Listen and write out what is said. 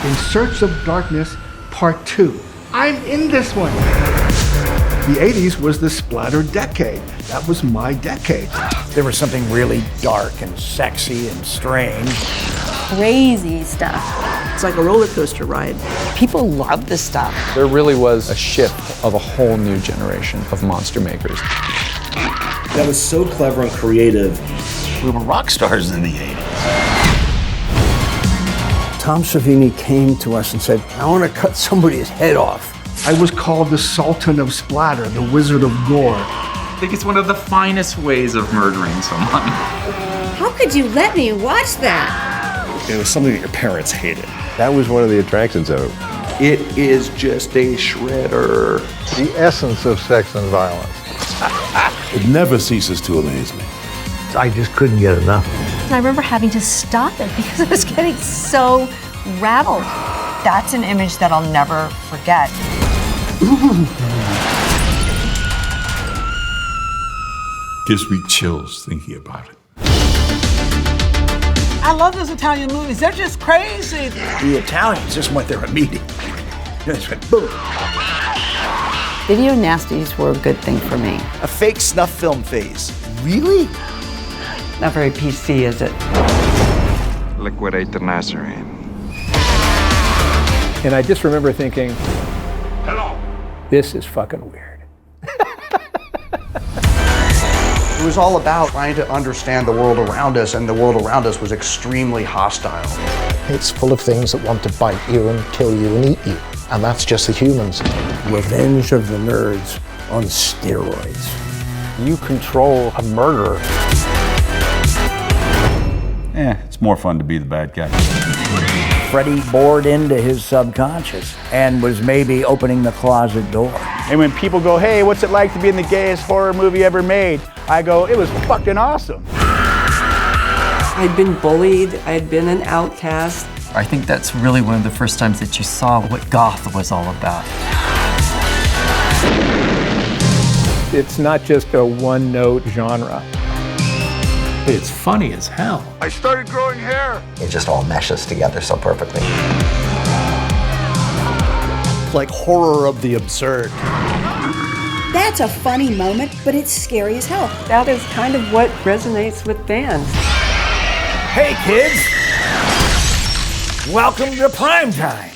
In Search of Darkness Part 2. I'm in this one. The 80s was the splatter decade. That was my decade. There was something really dark and sexy and strange. Crazy stuff. It's like a roller coaster ride. People love this stuff. There really was a shift of a whole new generation of monster makers. That was so clever and creative. We were rock stars in the 80s. Tom Savini came to us and said, I want to cut somebody's head off. I was called the Sultan of Splatter, the Wizard of Gore. I think it's one of the finest ways of murdering someone. How could you let me watch that? It was something that your parents hated. That was one of the attractions of it. It is just a shredder. The essence of sex and violence. It never ceases to amaze me. I just couldn't get enough. I remember having to stop it because it was getting so rattled. That's an image that I'll never forget. Gives me chills thinking about it. I love those Italian movies. They're just crazy. The Italians just went there immediately. They just went boom. Video nasties were a good thing for me. A fake snuff film phase. Really? Not very PC, is it? Liquidate the Nazarene. And I just remember thinking, hello, this is fucking weird. It was all about trying to understand the world around us, and the world around us was extremely hostile. It's full of things that want to bite you and kill you and eat you. And that's just the humans. Revenge of the Nerds on steroids. You control a murderer. It's more fun to be the bad guy. Freddy bored into his subconscious and was maybe opening the closet door. And when people go, hey, what's it like to be in the gayest horror movie ever made? I go, it was fucking awesome. I'd been bullied. I'd been an outcast. I think that's really one of the first times that you saw what goth was all about. It's not just a one-note genre. It's funny as hell. I started growing hair. It just all meshes together so perfectly. Like horror of the absurd. That's a funny moment, but it's scary as hell. That is kind of what resonates with fans. Hey kids, welcome to Primetime.